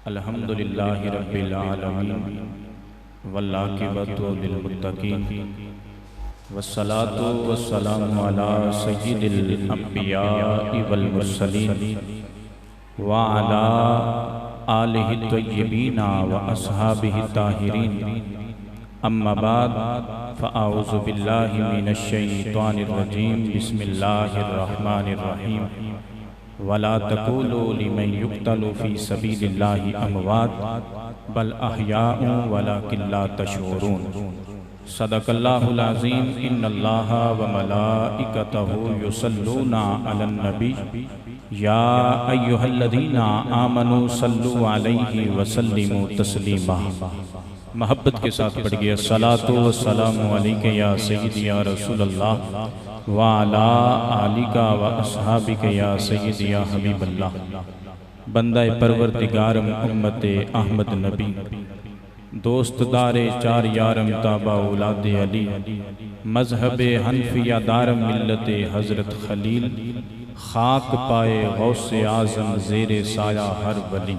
الحمدللہ رب العالمین والعاقبۃ للمتقین والصلاة والسلام علی سید الانبیاء والمرسلین وعلی آلہ الطیبین واصحابہ الطاہرین اما بعد فاعوذ باللہ من الشیطان الرجیم بسم اللہ الرحمن الرحیم وَلَا تَقُولُوا لِمَنْ يُقْتَلُ فِي سَبِيلِ اللَّهِ أَمْوَاتٌ بَلْ أَحْيَاءٌ وَلَكِنْ لَا تَشْعُرُونَ صدق اللہ العظیم ان اللہ وملائکتہ یصلون علی النبی یا ایہا الذین آمنوا صلوا علیہ وسلموا تسلیما۔ محبت کے ساتھ پڑھئے الصلاۃ والسلام علیک یا سیدی یا رسول اللہ وعلا آلک و اصحابک یا سیدی یا حبیب اللہ۔ بندہ پروردگارم امت احمد نبی دوست دار چار یارم تابع اولاد علی مذہب حنفیہ دارم ملت حضرت خلیل خاک پائے غوث اعظم زیر سایہ ہر ولی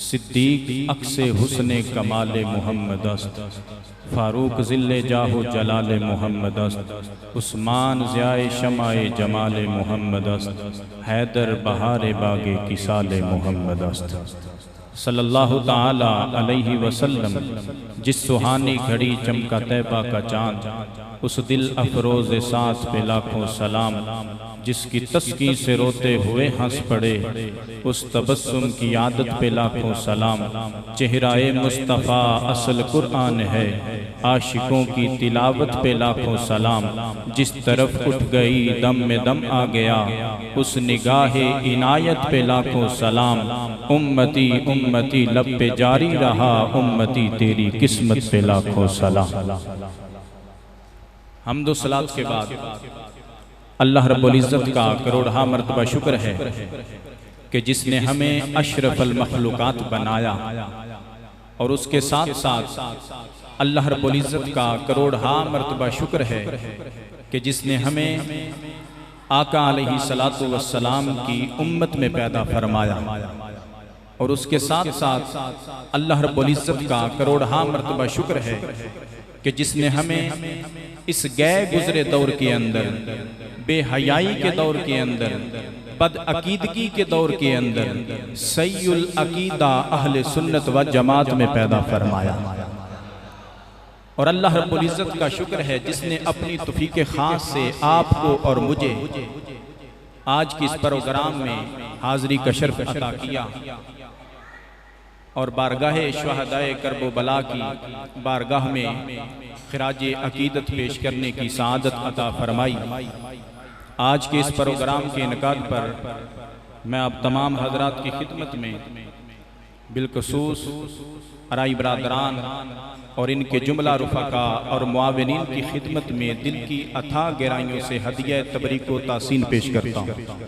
صدیق عکس حسن کمال محمد است فاروق ذل جاہ جلال محمد است عثمان ضیاء شمع جمال محمد است حیدر بہار باغ کسال محمد است صلی اللہ تعالی علیہ وسلم۔ جس سہانی گھڑی چمکا طیبہ کا چاند اس دل افروز ساتھ پہ لاکھوں سلام، جس کی تسکین سے روتے ہوئے ہنس پڑے اس تبسم کی عادت پہ لاکھوں سلام۔ چہرہ مصطفیٰ اصل قرآن ہے عاشقوں کی تلاوت پہ لاکھوں سلام، جس طرف اٹھ گئی دم میں دم آ گیا اس نگاہ عنایت پہ لاکھوں سلام۔ امتی امتی لب پہ جاری رہا امتی تیری قسمت پہ لاکھوں سلام۔ حمد و صلاۃ کے بعد اللہ رب العزت کا کروڑہا مرتبہ شکر ہے کہ جس نے ہمیں اشرف المخلوقات بنایا، اور اس کے ساتھ ساتھ اللہ رب العزت کا کروڑہا مرتبہ شکر ہے کہ جس نے ہمیں آقا علیہ السلام کی امت میں پیدا فرمایا، اور اس کے ساتھ ساتھ اللہ رب العزت کا کروڑہا مرتبہ شکر ہے کہ جس نے ہمیں اس گئے گزرے دور کے اندر، بے حیائی کے دور کے اندر، بد عقیدگی کے دور کے اندر سی العقیدہ اہل سنت و جماعت میں پیدا فرمایا۔ اور اللہ رب العزت کا شکر ہے جس نے اپنی توفیق خاص سے آپ کو اور مجھے آج کی اس پروگرام میں حاضری کا شرف عطا کیا، اور بارگاہ شہدائے کرب و بلا کی بارگاہ میں خراج عقیدت پیش کرنے کی سعادت عطا فرمائی۔ آج کے اس پروگرام کے انعقاد پر میں آپ تمام حضرات کی خدمت میں بالخصوص ارائی برادران اور ان کے جملہ رفقا اور معاونین کی خدمت میں دل کی اتھاہ گہرائیوں سے ہدیہ تبریک و تحسین پیش کرتا ہوں،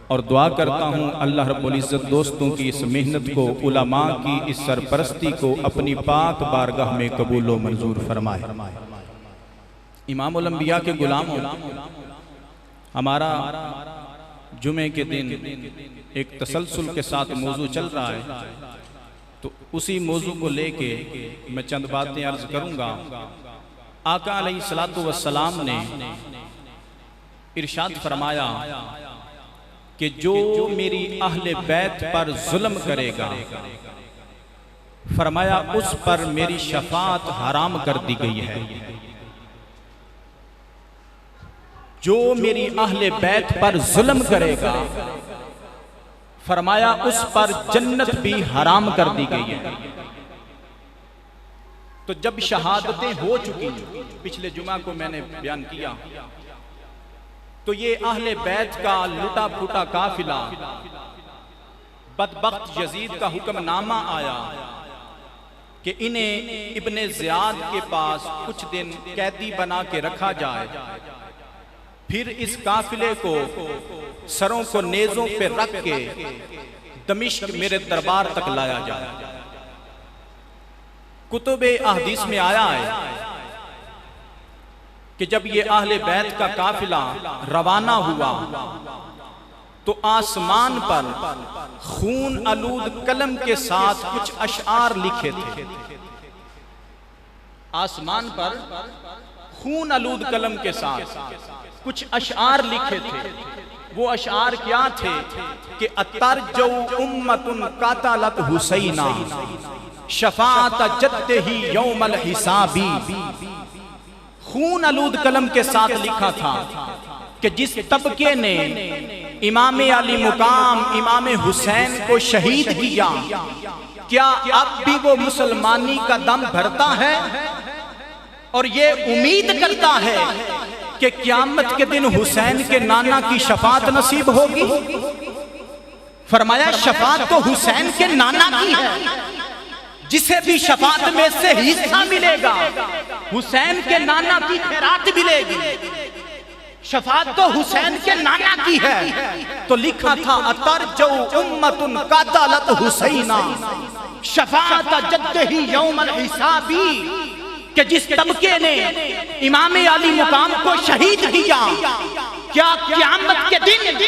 اور دعا کرتا ہوں اللہ رب العزت دوستوں کی اس محنت کو، علماء کی اس سرپرستی کو اپنی پاک بارگاہ میں قبول و منظور فرمائے۔ امام الانبیاء کے غلاموں، ہمارا جمعے کے دن ایک تسلسل کے ساتھ موضوع چل رہا ہے، تو اسی موضوع کو لے کے میں چند باتیں عرض کروں گا۔ آقا علیہ السلام نے ارشاد فرمایا کہ جو میری اہل بیت پر ظلم کرے گا، فرمایا اس پر میری شفاعت حرام کر دی گئی ہے۔ جو میری اہل بیت پر ظلم کرے گا، فرمایا اس پر جنت بھی حرام کر دی گئی ہے۔ تو جب شہادتیں ہو چکی، پچھلے جمعہ کو میں نے بیان کیا، تو یہ اہل بیت کا لٹا پھوٹا قافلہ بدبخت یزید کا حکم نامہ آیا کہ انہیں ابن زیاد کے پاس کچھ دن قیدی بنا کے رکھا جائے، پھر اس قافلے کو سروں کو نیزوں پہ رکھ کے دمشق میرے دربار تک لایا جائے۔ کتب احادیث میں آیا ہے کہ جب یہ اہل بیت کا قافلہ روانہ ہوا تو آسمان پر خون آلود قلم کے ساتھ کچھ اشعار لکھے تھے. آسمان پر خون آلود قلم کے ساتھ کچھ اشعار لکھے تھے. وہ اشعار کیا تھے کہ اترجو امت قاتلت حسینا شفاعت جدہ یوم الحسابی. خون آلود قلم کے ساتھ لکھا تھا کہ جس طبقے نے امام علی مقام امام حسین کو شہید کیا، کیا اب بھی وہ مسلمانی کا دم بھرتا ہے اور یہ امید کرتا ہے کہ قیامت کے دن حسین کے نانا کی شفاعت نصیب ہوگی؟ فرمایا شفاعت تو حسین کے نانا کی ہے، جسے بھی شفاعت میں سے حصہ ملے گا حسین کے نانا کی خیرات ملے گی. شفاعت تو حسین کے نانا کی ہے. تو لکھا تھا اترجو امت قاتلت حسینا شفاعت جدہ یوم الحسابی، کہ جس طبقے نے امام علی مقام کو شہید کیا، کیا قیامت کے دن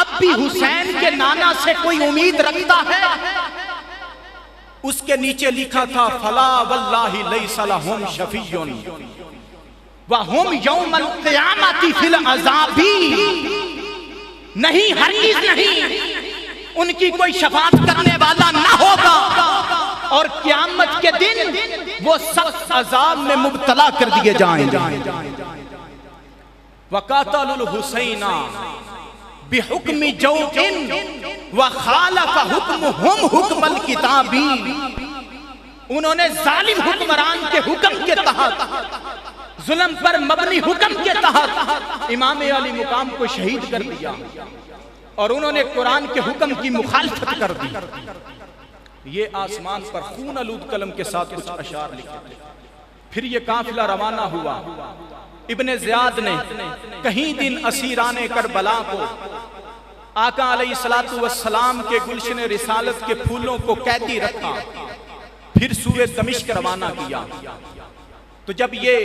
اب بھی حسین کے نانا سے کوئی امید رکھتا ہے؟ اس کے نیچے لکھا تھا فلا واللہ لیس لہم شفیع وہم یوم القیامت فی العذاب. نہیں، ہرگز نہیں، ان کی کوئی شفاعت کرنے والا نہ ہوگا اور قیامت کے دن وہ سخت عذاب میں مبتلا کر دیے جائیں گے. وقاتلوا الحسین بحکم جوء وخالف حکمہم حکم الکتاب. انہوں نے ظالم حکمران کے حکم کے تحت، ظلم پر مبنی حکم کے تحت امام علی مقام کو شہید کر دیا اور انہوں نے قرآن کے حکم کی مخالفت کر دی. یہ آسمان پر خون آلود قلم کے ساتھ کچھ اشعار لکھے تھے. پھر یہ قافلہ روانہ ہوا. ابن زیاد نے کہیں دن اسیران کربلا کو آقا علیہ السلام کے گلشن رسالت کے پھولوں کو قیدی رکھا، پھر سوئے دمشق روانہ کیا. تو جب یہ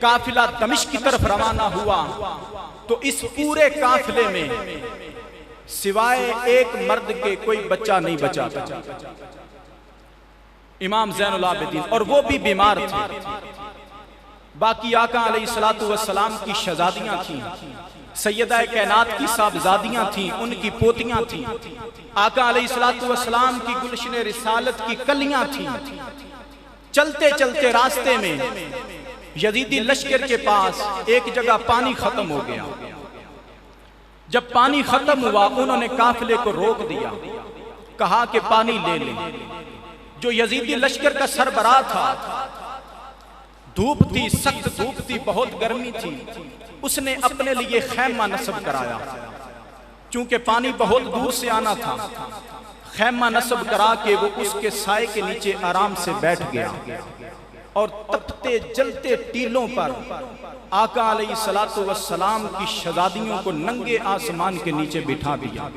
قافلہ دمشق کی طرف روانہ ہوا تو اس پورے قافلے میں سوائے ایک مرد کے کوئی بچہ نہیں بچا تھا، امام زین العابدین، اور وہ بھی بیمار تھے. باقی آقا علیہ السلام کی شہزادیاں تھیں، سیدہ کائنات کی صاحبزادیاں تھیں، ان کی پوتیاں تھیں، آقا علیہ السلام کی گلشن رسالت کی کلیاں تھیں. چلتے چلتے راستے میں یزیدی لشکر کے پاس ایک جگہ پانی ختم ہو گیا. جب پانی ختم ہوا انہوں نے قافلے کو روک دیا، کہا کہ پانی لے لیں. جو یزیدی لشکر کا سربراہ تھا، دھوپ تھی، سخت دھوپ تھی، بہت گرمی تھی، اس نے اپنے لیے خیمہ نصب کرایا. چونکہ پانی بہت دور سے آنا تھا، خیمہ نصب کرا کے وہ اس کے سائے کے نیچے آرام سے بیٹھ گیا اور تپتے جلتے ٹیلوں پر آقا علیہ السلام کی شہزادیوں کو ننگے آسمان کے نیچے بٹھا دیا.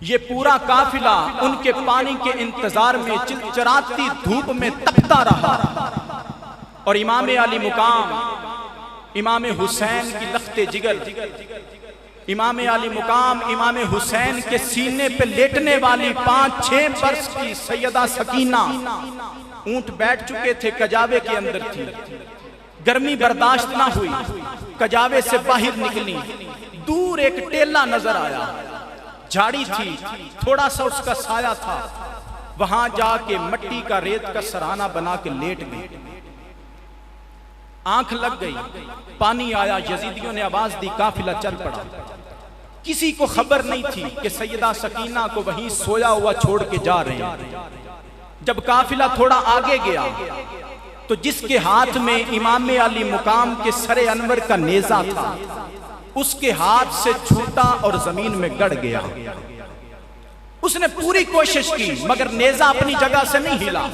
یہ پورا قافلہ ان کے پانی کے انتظار میں چلچراتی دھوپ میں تپتا رہا اور امام علی مقام امام حسین کی لخت جگر، امام علی مقام امام حسین کے سینے پہ لیٹنے والی 5-6 برس کی سیدہ سکینہ اونٹ بیٹھ چکے تھے، کجاوے کے اندر تھی. گرمی برداشت نہ ہوئی، کجاوے سے باہر نکلی. دور ایک ٹیلہ نظر آیا، جھاڑی تھی، تھوڑا سا اس کا سایہ تھا. وہاں جا کے مٹی کا ریت کا سرانہ بنا کے لیٹ گئی. آنکھ لگ گئی، پانی آیا، یزیدیوں نے آواز دی، قافلہ چل پڑا. کسی کو خبر نہیں تھی کہ سیدہ سکینہ کو وہیں سویا ہوا چھوڑ کے جا رہے ہیں. جب قافلہ تھوڑا آگے گیا تو جس کے ہاتھ میں امام علی مقام کے سر انور کا نیزہ تھا، اس کے ہاتھ سے چھوٹا اور زمین میں گڑ گیا. اس نے پوری کوشش کی مگر نیزہ اپنی جگہ سے نہیں ہلا.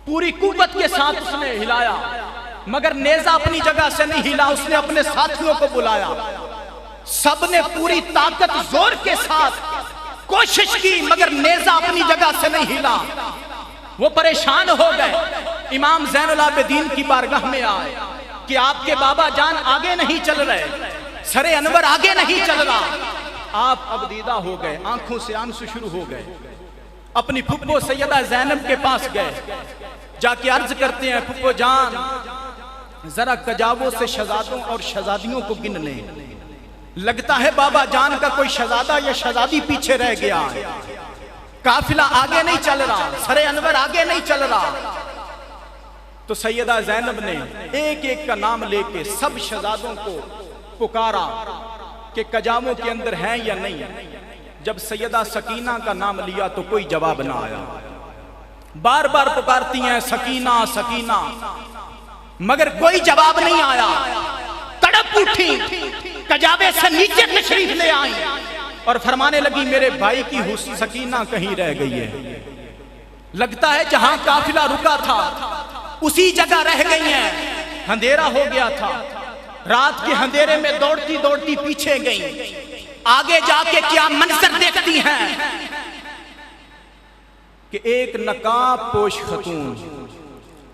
پوری قوت کے ساتھ اس نے ہلایا مگر نیزہ اپنی جگہ سے نہیں ہلا. اس نے اپنے ساتھیوں کو بلایا، سب نے پوری طاقت زور کے ساتھ کوشش کی مگر نیزہ اپنی جگہ سے نہیں ہلا. وہ پریشان ہو گئے. امام زین العابدین کی بارگاہ میں آئے کہ آپ کے بابا جان آگے نہیں چل رہے. سر انور آگے نہیں چل رہا، آپ اب دیدہ ہو گئے، آنکھوں سے آنسو شروع ہو گئے، اپنی پھپھو سیدہ زینب کے پاس گئے، جا کے عرض کرتے ہیں پھپھو جان ذرا کجاووں سے شہزادوں اور شہزادیوں کو گن لیں، لگتا ہے بابا جان کا کوئی شہزادہ یا شہزادی پیچھے رہ گیا، قافلہ آگے نہیں چل رہا، سر انور آگے نہیں چل رہا۔ تو سیدہ زینب نے ایک ایک کا نام لے کے سب شہزادوں کو پکارا کہ کجاووں کے اندر ہیں یا نہیں۔ جب سیدہ سکینہ کا نام لیا تو کوئی جواب نہ آیا، بار بار پکارتی ہیں سکینہ سکینہ، مگر کوئی جواب نہیں آیا۔ تڑپ اٹھی، کجاوے سے نیچے تشریف لے آئیں اور فرمانے لگی میرے بھائی کی سکینہ کہیں رہ گئی ہے، لگتا ہے جہاں قافلہ رکا تھا اسی جگہ رہ گئی ہیں۔ اندھیرا ہو گیا تھا، رات کے اندھیرے میں دوڑتی دوڑتی پیچھے گئیں، آگے جا کے کیا منظر دیکھتی ہیں کہ ایک نقاب پوش خاتون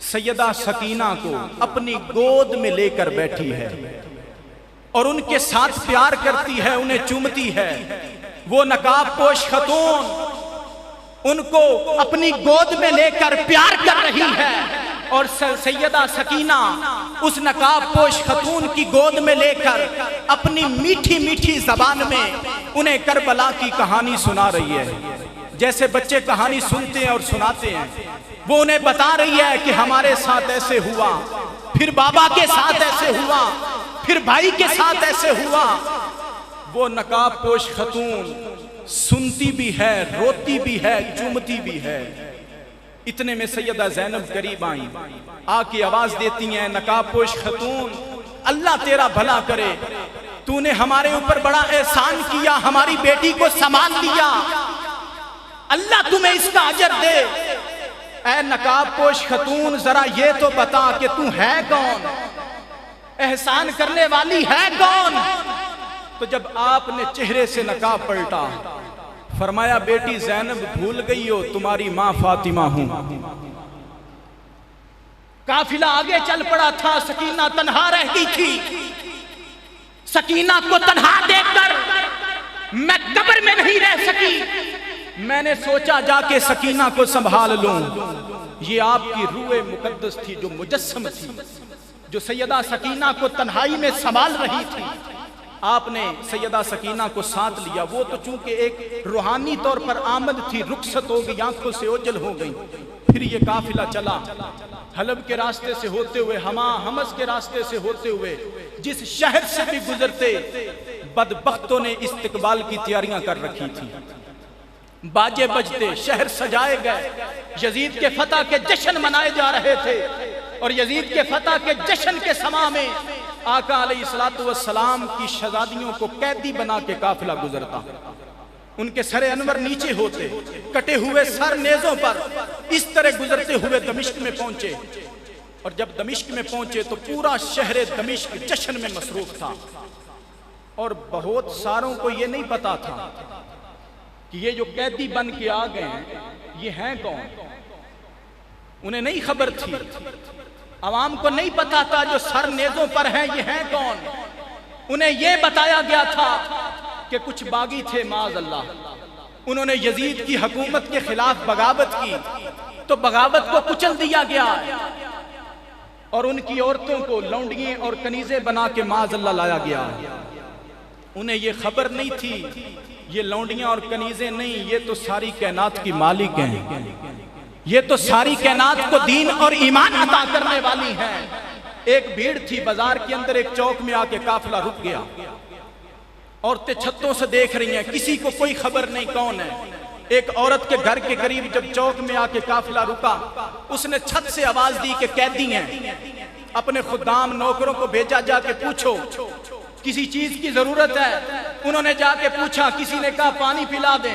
سیدہ سکینہ کو اپنی گود میں لے کر بیٹھی ہے اور ان کے ساتھ پیار کرتی ہے، انہیں چومتی ہے۔ وہ نقاب پوش خاتون ان کو اپنی گود میں لے کر پیار کر رہی ہے اور سیدہ سکینہ اس نقاب پوش خاتون کی گود میں لے کر اپنی میٹھی میٹھی زبان میں انہیں کربلا کی کہانی سنا رہی ہے۔ جیسے بچے کہانی سنتے ہیں اور سناتے ہیں، وہ انہیں بتا رہی ہے کہ ہمارے ساتھ ایسے ہوا، پھر بابا کے ساتھ ایسے ہوا، پھر بھائی کے ساتھ ایسے ہوا۔ وہ نقاب پوش خاتون سنتی بھی ہے، روتی بھی ہے، چومتی بھی ہے۔ اتنے میں سیدہ زینب قریب آئیں، آ کے آواز دیتی ہیں نقاب پوش خاتون اللہ تیرا بھلا کرے، تو نے ہمارے اوپر بڑا احسان کیا، ہماری بیٹی کو سنبھال لیا، اللہ تمہیں اس کا اجر دے۔ اے نقاب پوش خاتون ذرا یہ تو بتا کہ تو ہے کون، احسان کرنے والی ہے کون؟ تو جب آپ نے چہرے سے نقاب پلٹا فرمایا بیٹی زینب بھول گئی ہو تمہاری ماں فاطمہ ہوں۔ قافلہ آگے چل پڑا تھا، سکینہ تنہا رہ گئی تھی۔ سکینہ کو تنہا دیکھ کر میں قبر میں نہیں رہ سکی، میں نے سوچا جا کے سکینہ کو سنبھال لوں۔ یہ آپ کی روح مقدس تھی جو مجسم تھی، جو سیدہ سکینہ کو تنہائی میں سنبھال رہی تھی۔ آپ نے سیدہ سکینہ کو ساتھ لیا، وہ تو چونکہ ایک روحانی طور پر آمد تھی، رخصت ہو گئی، آنکھوں سے اوجھل ہو گئی۔ پھر یہ قافلہ چلا، حلب کے راستے سے ہوتے ہوئے، حمص کے راستے سے ہوتے ہوئے، جس شہر سے بھی گزرتے بدبختوں نے استقبال کی تیاریاں کر رکھی تھی۔ باجے بجتے، شہر سجائے گئے، یزید کے فتح کے جشن منائے جا رہے تھے، اور یزید کے فتح کے جشن کے سما میں آقا علیہ السلام کی شہزادیوں کو قیدی بنا کے قافلہ گزرتا۔ ان کے سر انور نیچے ہوتے، کٹے ہوئے سر نیزوں پر اس طرح گزرتے ہوئے دمشق میں پہنچے، اور جب دمشق میں پہنچے تو پورا شہر دمشق جشن میں مصروف تھا، اور بہت ساروں کو یہ نہیں پتا تھا کہ یہ جو قیدی بن کے آ گئے ہیں یہ ہیں کون، انہیں نہیں خبر تھی، عوام کو نہیں پتا تھا جو سر نیزوں پر ہیں یہ ہیں کون۔ انہیں یہ بتایا گیا تھا کہ کچھ باغی تھے معاذ اللہ، انہوں نے یزید کی حکومت کے خلاف بغاوت کی، تو بغاوت کو کچل دیا گیا، اور ان کی عورتوں کو لونڈیاں اور کنیزیں بنا کے معاذ اللہ لایا گیا۔ انہیں یہ خبر نہیں تھی یہ لونڈیاں اور کنیزیں نہیں، یہ تو ساری کائنات کی مالک ہیں، یہ تو ساری کائنات کو دین اور ایمان عطا کرنے والی ہیں۔ ایک بھیڑ تھی بازار کے اندر، ایک چوک میں آ کے قافلہ رک گیا، عورتیں چھتوں سے دیکھ رہی ہیں، کسی کو کوئی خبر نہیں کون ہے۔ ایک عورت کے گھر کے قریب جب چوک میں آ کے قافلہ رکا، اس نے چھت سے آواز دی کہ قیدی ہیں، اپنے خدام نوکروں کو بھیجا جا کے پوچھو کسی چیز کی ضرورت ہے۔ انہوں نے جا کے پوچھا، کسی نے کہا پانی پلا دیں،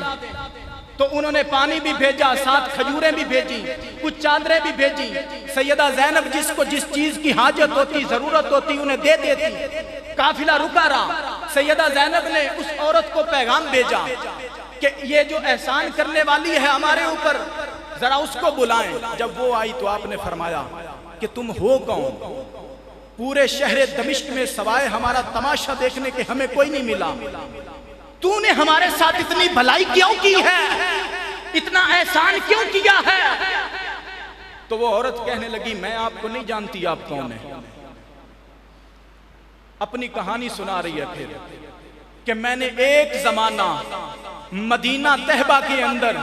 تو انہوں نے پانی بھی بھیجا، ساتھ کھجوریں بھی بھیجی، کچھ چادریں بھی بھیجی۔ سیدہ زینب جس کو جس چیز کی حاجت ہوتی، ضرورت ہوتی، انہیں دے دیتی۔ قافلہ رکا رہا، سیدہ زینب نے اس عورت کو پیغام بھیجا کہ یہ جو احسان کرنے والی ہے ہمارے اوپر، ذرا اس کو بلائیں۔ جب وہ آئی تو آپ نے فرمایا کہ تم ہو کون؟ پورے شہر دمشق میں سوائے ہمارا تماشا دیکھنے کے ہمیں کوئی نہیں ملا، تو نے ہمارے ساتھ اتنی بھلائی کیوں کی ہے، اتنا احسان کیوں کیا ہے؟ تو وہ عورت کہنے لگی میں آپ کو نہیں جانتی آپ کون ہیں، اپنی کہانی سنا رہی ہے پھر کہ میں نے ایک زمانہ مدینہ طیبہ کے اندر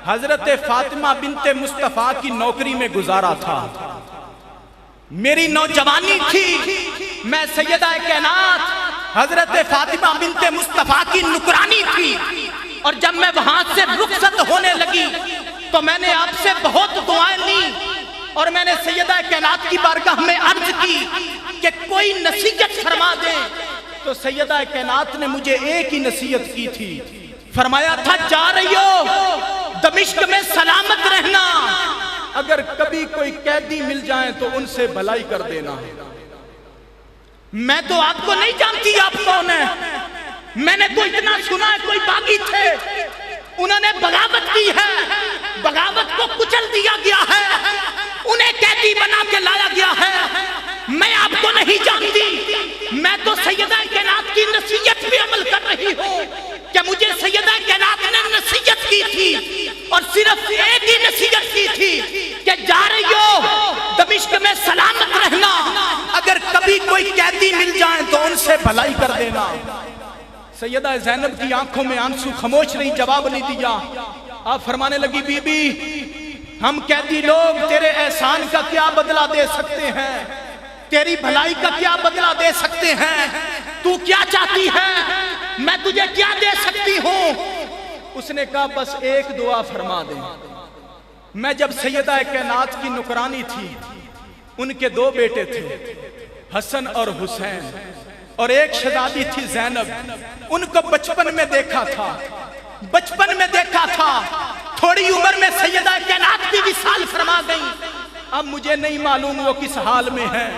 حضرت فاطمہ بنت مصطفیٰ کی نوکری میں گزارا تھا، میری نوجوانی تھی، میں سیدہ کائنات حضرت فاطمہ بنت مصطفیٰ کی نکرانی تھی، اور جب میں وہاں سے رخصت ہونے لگی تو میں نے آپ سے بہت دعائیں لی، اور میں نے سیدہ کائنات کی بارگاہ میں عرض کی کہ کوئی نصیحت فرما دیں، تو سیدہ کائنات نے مجھے ایک ہی نصیحت کی تھی، فرمایا تھا جا رہی ہو دمشق میں سلامت رہنا، اگر کبھی کوئی قیدی مل جائیں تو ان سے بھلائی کر دینا۔ میں تو آپ کو نہیں جانتی آپ کون ہیں، میں نے تو اتنا سنا ہے کوئی باغی تھے، انہوں نے بغاوت کی ہے، بغاوت کو کچل دیا گیا ہے، انہیں قیدی بنا کے لایا گیا ہے، میں آپ کو نہیں جانتی، میں تو سیدہ کائنات کی نصیحت پہ عمل کر رہی ہوں کہ مجھے سیدہ کائنات نے نصیحت کی تھی، اور صرف ایک ہی نصیحت کی تھی کہ جا رہی ہو دمشق میں سلامت رہنا، اگر کبھی کوئی قیدی مل جائیں تو ان سے بھلائی کر دینا۔ سیدہ زینب کی آنکھوں میں آنسو، خاموش رہی، جواب نہیں دیا۔ آپ فرمانے لگی بی بی ہم قیدی لوگ تیرے احسان کا کیا بدلہ دے سکتے ہیں، تیری بھلائی کا کیا بدلہ دے سکتے ہیں، تو کیا چاہتی ہے، میں تجھے کیا دے سکتی ہوں؟ اس نے کہا بس ایک دعا فرما دیں۔ میں جب سیدہ کائنات کی نکرانی تھی، ان کے دو بیٹے تھے حسن اور حسین، اور ایک شہزادی تھی زینب، ان کو بچپن میں دیکھا تھا، بچپن میں دیکھا تھا، تھوڑی عمر میں سیدہ کائنات کی وصال فرما گئی۔ اب مجھے نہیں معلوم وہ کس حال میں ہے،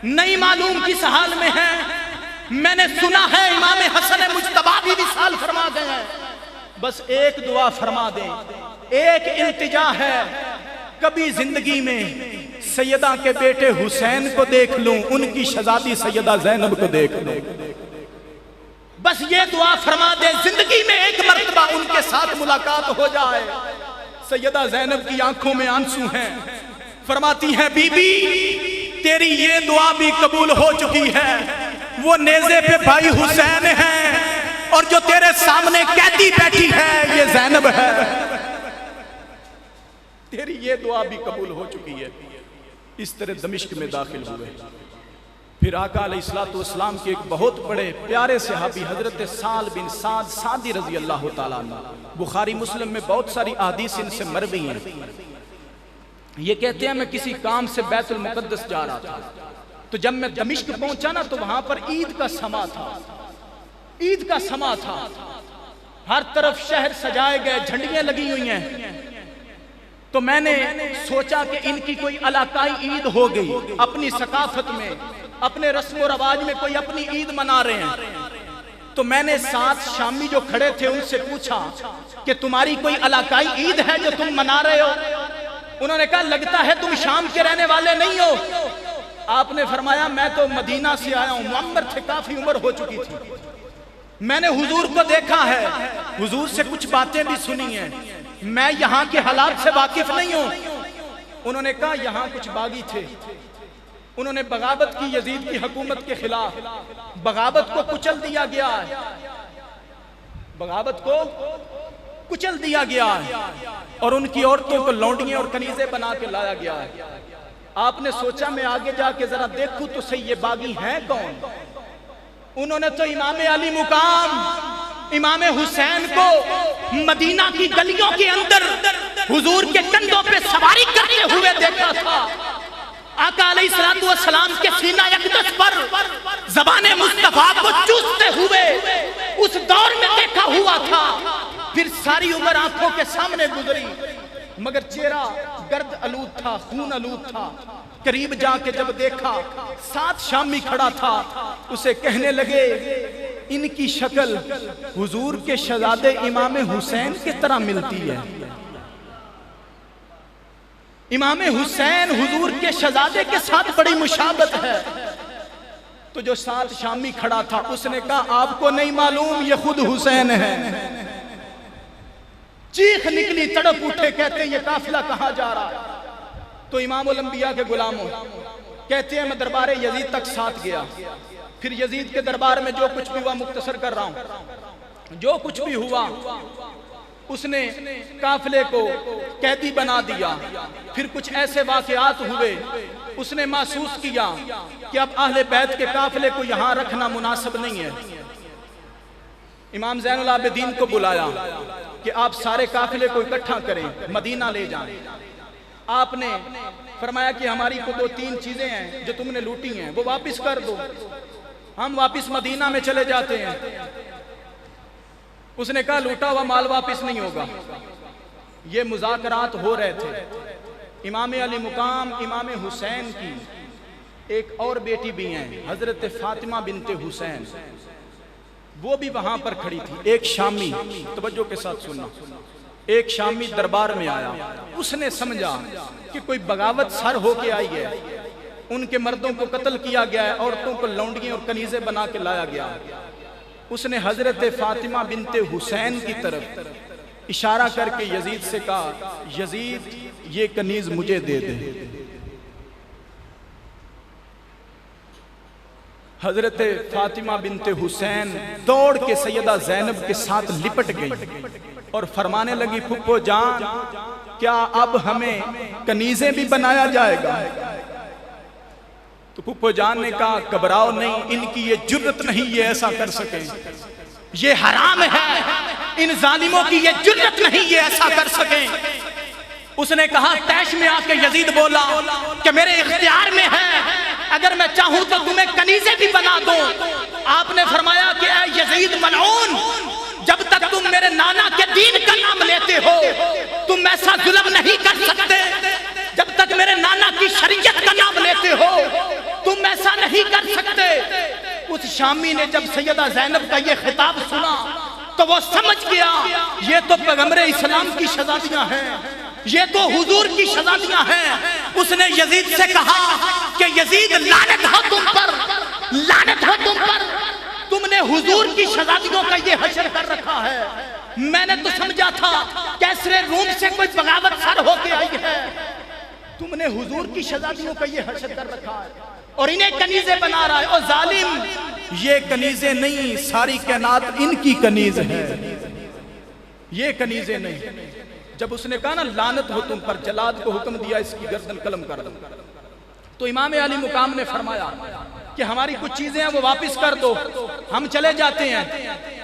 نہیں معلوم کس حال میں ہے، میں نے سنا ہے امام حسن مجتبی بھی وصال فرما گئے ہیں، بس ایک دعا فرما دیں، ایک التجا ہے، کبھی زندگی میں سیدہ کے بیٹے حسین کو دیکھ لوں، ان کی شہزادی سیدہ زینب کو دیکھ لوں، بس یہ دعا فرما دے زندگی میں ایک مرتبہ ان کے ساتھ ملاقات ہو جائے۔ سیدہ زینب کی آنکھوں میں آنسو ہیں، فرماتی ہیں بی بی تیری یہ دعا بھی قبول ہو چکی ہے، وہ نیزے پہ بھائی حسین ہیں، اور جو تیرے سامنے قیدی بیٹھی ہے یہ زینب ہے، تیری یہ دعا بھی قبول ہو چکی ہے۔ اس طرح دمشق میں داخل ہوئے، پھر آقا علیہ السلام کے ایک بہت بڑے پیارے صحابی حضرت سال بن سعد سعدی رضی اللہ تعالیٰ عنہ، بخاری مسلم میں بہت ساری احادیث ان سے مروی ہیں، یہ کہتے ہیں میں کسی کام سے بیت المقدس جا رہا تھا، تو جب میں دمشق پہنچا نا تو وہاں پر عید کا سما تھا، عید کا سما تھا، ہر طرف شہر سجائے گئے، جھنڈیاں لگی ہوئی ہیں، تو میں نے سوچا کہ ان کی کوئی علاقائی عید ہو گئی، اپنی ثقافت میں اپنے رسم و رواج میں کوئی اپنی عید منا رہے ہیں، تو میں نے ساتھ شامی جو کھڑے تھے ان سے پوچھا کہ تمہاری کوئی علاقائی عید ہے جو تم منا رہے ہو؟ انہوں نے کہا لگتا ہے تم شام کے رہنے والے نہیں ہو۔ آپ نے فرمایا میں تو مدینہ سے آیا ہوں، معمر تھے، کافی عمر ہو چکی تھی، میں نے حضور کو دیکھا ہے، حضور سے کچھ باتیں بھی سنی ہیں، میں یہاں کے حالات سے واقف نہیں ہوں۔ انہوں نے کہا یہاں کچھ باغی تھے، انہوں نے بغاوت کی یزید کی حکومت کے خلاف، بغاوت کو کچل دیا گیا ہے، بغاوت کو کچل دیا گیا ہے، اور ان کی عورتوں کو لونڈیاں اور کنیزیں بنا کے لایا گیا ہے۔ آپ نے سوچا میں آگے جا کے ذرا دیکھوں تو صحیح یہ باغی ہیں کون؟ انہوں نے تو امام علی مقام امام حسین کو مدینہ کی گلیوں کے اندر حضور کے کندھوں پہ سواری کرتے ہوئے دیکھا تھا، آقا علیہ السلام کے سینہ اقدس پر زبان مصطفیٰ کو چوستے ہوئے اس دور میں دیکھا ہوا تھا، پھر ساری عمر آنکھوں کے سامنے گزری، مگر چہرہ گرد آلود تھا، خون آلود تھا۔ قریب جا کے جب دیکھا ساتھ شامی کھڑا تھا، اسے کہنے لگے ان کی شکل حضور کے شہزادے امام حسین کی طرح ملتی ہے۔ امام حسین حضور کے شہزادے کے ساتھ بڑی مشابہت ہے۔ تو جو ساتھ شامی کھڑا تھا اس نے کہا آپ کو نہیں معلوم یہ خود حسین ہے۔ چیخ نکلی، تڑپ اٹھے، کہتے ہیں یہ قافلہ کہاں جا رہا ہے؟ تو امام الانبیاء کے غلاموں کہتے ہیں میں دربار یزید تک ساتھ گیا، پھر یزید کے دربار میں جو کچھ بھی ہوا مختصر کر رہا ہوں، جو کچھ بھی ہوا اس نے قافلے کو قیدی بنا دیا۔ پھر کچھ ایسے واقعات ہوئے، اس نے محسوس کیا کہ اب اہل بیت کے قافلے کو یہاں رکھنا مناسب نہیں ہے۔ امام زین العابدین کو بلایا کہ آپ سارے قافلے کو اکٹھا کریں، مدینہ لے جائیں۔ آپ نے فرمایا کہ ہماری کو 2-3 چیزیں ہیں جو تم نے لوٹی ہیں وہ واپس کر دو، ہم واپس مدینہ میں چلے جاتے ہیں۔ اس نے کہا لوٹا ہوا مال واپس نہیں ہوگا۔ یہ مذاکرات ہو رہے تھے۔ امام علی مقام امام حسین کی ایک اور بیٹی بھی ہیں، حضرت فاطمہ بنت حسین، وہ بھی وہاں پر کھڑی تھی۔ ایک شامی، توجہ کے ساتھ سننا، ایک شامی دربار میں آیا، اس نے سمجھا کہ کوئی بغاوت سر ہو کے آئی ہے، ان کے مردوں کو قتل کیا گیا ہے، عورتوں کو لونڈیاں اور کنیزیں بنا کے لایا گیا۔ اس نے حضرت فاطمہ بنت حسین کی طرف اشارہ کر کے یزید سے کہا یزید یہ کنیز مجھے دے دے۔ حضرت فاطمہ بنت حسین دوڑ کے سیدہ زینب کے ساتھ لپٹ گئی اور فرمانے لگی پھپھو جان کیا اب ہمیں کنیزیں بھی بنایا جائے گا؟ تو پھپھو جان نے کہا گھبراؤ نہیں، ان کی یہ جرت نہیں یہ ایسا کر سکیں، یہ حرام ہے، ان ظالموں کی یہ جرت نہیں یہ ایسا کر سکیں۔ اس نے کہا تیش میں آ کے یزید بولا کہ میرے اختیار میں ہے، اگر میں چاہوں تو تمہیں کنیزیں بھی بنا دوں۔ آپ نے فرمایا کہ اے یزید ملعون، جب تک تم میرے نانا کے دین کا نام لیتے ہو تم ایسا ظلم نہیں کر سکتے، جب تک میرے نانا کی شریعت کا نام لیتے ہو تم ایسا نہیں کر سکتے۔ اس شامی نے جب سیدہ زینب کا یہ خطاب سنا تو وہ سمجھ گیا یہ تو پیغمبر اسلام کی شہزادیاں ہیں، یہ تو حضور کی شہزادیاں ہیں۔ اس نے یزید سے کہا کہ یزید لعنت ہو تم پر، لعنت ہو تم پر، تم نے حضور کی شہزادیوں کا یہ حشر کر رکھا ہے۔ میں نے تو سمجھا تھا کیسرے روم سے کوئی بغاوت سر ہو کے آئی ہے، تم نے حضور کی شہزادیوں کا یہ حشر کر رکھا ہے اور انہیں کنیزیں بنا رہا ہے۔ اور ظالم یہ کنیزیں نہیں، ساری کائنات ان کی کنیز ہے، یہ کنیزیں نہیں۔ جب اس نے کہا نا لعنت ہو تم پر، جلاد کو حکم دیا اس کی گردن قلم کر دو، تو امام علی مقام نے فرمایا کہ ہماری کچھ چیزیں ہیں وہ واپس کر دو، ہم چلے جاتے ہیں۔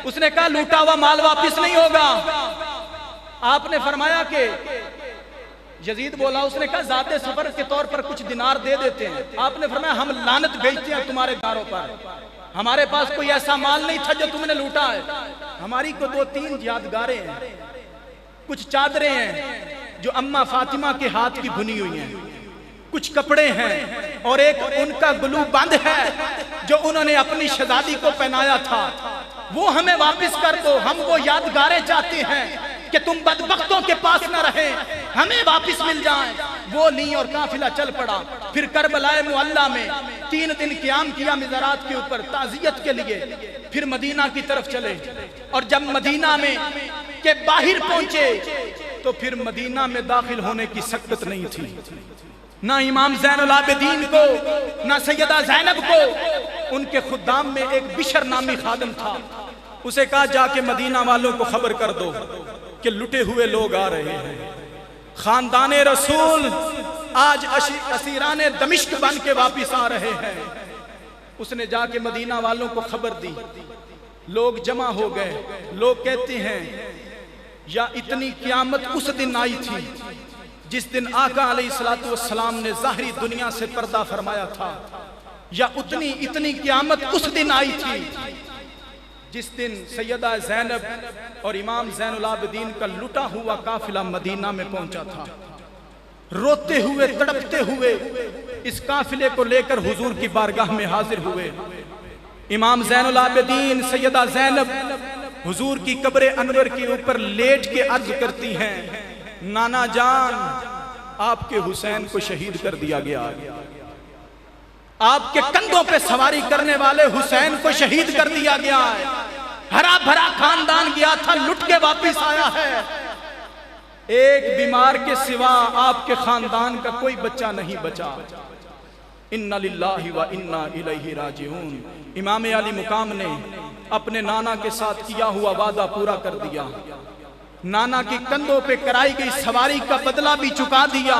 اس نے کہا لوٹا ہوا مال واپس نہیں ہوگا۔ آپ نے فرمایا کہ یزید بولا، اس نے کہا ذات سفر کے طور پر کچھ دینار دے دیتے ہیں۔ آپ نے فرمایا ہم لعنت بھیجتے ہیں تمہارے داروں پر، ہمارے پاس کوئی ایسا مال نہیں تھا جو تم نے لوٹا ہے، ہماری کو 2-3 یادگاریں ہیں، کچھ چادریں ہیں جو اماں فاطمہ کے ہاتھ کی بھنی ہوئی ہیں، کچھ کپڑے ہیں اور ایک ان کا گلو بند ہے جو انہوں نے اپنی شہزادی کو پہنایا تھا، وہ ہمیں واپس کر دو، ہم وہ یادگاریں چاہتے ہیں کہ تم بدبختوں کے پاس نہ رہیں، ہمیں واپس مل جائیں۔ وہ لی اور قافلہ چل پڑا۔ پھر کربلائے معلیٰ میں 3 دن قیام کیا مزارات کے اوپر تعزیت کے لیے، پھر مدینہ کی طرف چلے، اور جب مدینہ میں کے باہر پہنچے تو پھر مدینہ میں داخل ہونے کی سکت نہیں تھی، نہ امام زین العابدین کو نہ سیدہ زینب کو۔ ان کے خدام میں ایک بشر نامی خادم تھا، اسے کہا جا کے مدینہ والوں کو خبر کر دو کہ لٹے ہوئے لوگ آ رہے ہیں، خاندان رسول آج اسیران دمشق بن کے واپس آ رہے ہیں۔ اس نے جا کے مدینہ والوں کو خبر دی، لوگ جمع ہو گئے۔ لوگ کہتے ہیں یا اتنی قیامت اس دن آئی تھی جس دن آقا علیہ السلام نے ظاہری دنیا سے پردہ فرمایا تھا، یا اتنی قیامت اس دن آئی تھی جس دن سیدہ زینب اور امام زین العابدین کا لٹا ہوا قافلہ مدینہ میں پہنچا تھا۔ روتے ہوئے تڑپتے ہوئے اس قافلے کو لے کر حضور کی بارگاہ میں حاضر ہوئے۔ امام زین العابدین سیدہ زینب حضور کی قبر انور کے اوپر لیٹ کے عرض کرتی ہیں، نانا جان آپ کے حسین کو شہید کر دیا گیا، آپ کے کندھوں پہ سواری کرنے والے حسین کو شہید کر دیا گیا ہے، ہرا بھرا خاندان گیا تھا، لٹ کے واپس آیا ہے، ایک بیمار کے سوا آپ کے خاندان کا کوئی بچہ نہیں بچا۔ اِنَّ لِلَّهِ وَإِنَّا إِلَيْهِ رَاجِعُونَ۔ امام علی مقام نے اپنے نانا کے ساتھ کیا ہوا وعدہ پورا کر دیا، نانا کے کندھوں پہ کرائی گئی سواری کا بدلہ بھی چکا دیا،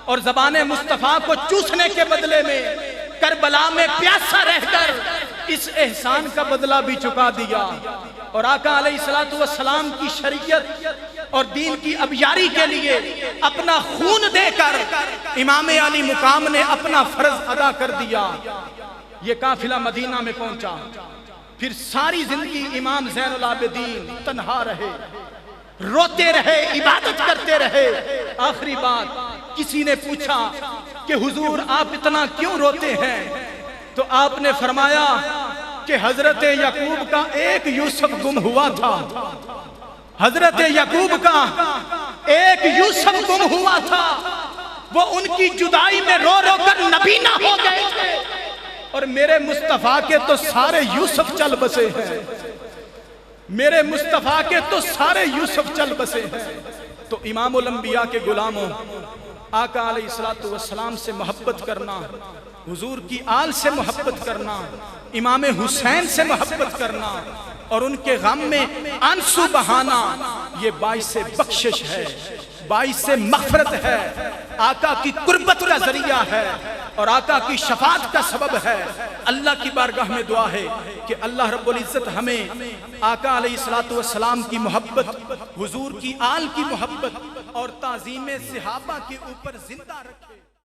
اور زبان مصطفیٰ کو چوسنے کے بدلے میں کربلا میں پیاسا رہ کر اس احسان کا بدلہ بھی چکا دیا، اور آقا علیہ السلام کی شریعت اور دین کی ابیاری کے لیے اپنا خون دے کر امام علی مقام نے اپنا فرض ادا کر دیا۔ یہ قافلہ مدینہ میں پہنچا، پھر ساری زندگی امام زین العابدین تنہا رہے، روتے رہے، عبادت کرتے رہے۔ آخری بات کسی نے پوچھا کہ حضور آپ اتنا کیوں روتے ہیں؟ تو آپ نے فرمایا کہ حضرت یعقوب کا ایک یوسف گم ہوا تھا، حضرت یعقوب کا ایک یوسف گم ہوا تھا، وہ ان کی جدائی میں رو رو کر نبینا ہو گئے تھے، اور میرے مصطفیٰ کے تو سارے یوسف چل بسے ہیں، میرے مصطفیٰ کے تو سارے یوسف چل بسے ہیں۔ تو امام الانبیاء کے غلاموں، آقا علیہ السلام سے محبت کرنا، حضور کی آل سے محبت کرنا، امام حسین سے محبت کرنا، اور ان کے غم میں آنسو بہانا، یہ باعث بخشش ہے، باعث مغفرت ہے، آقا کی قربت کا ذریعہ ہے، اور آقا کی شفاعت کا سبب ہے۔ اللہ کی بارگاہ میں دعا ہے کہ اللہ رب العزت ہمیں آقا علیہ السلام کی محبت، حضور کی آل کی محبت اور تعظیم صحابہ کے اوپر زندہ رکھے۔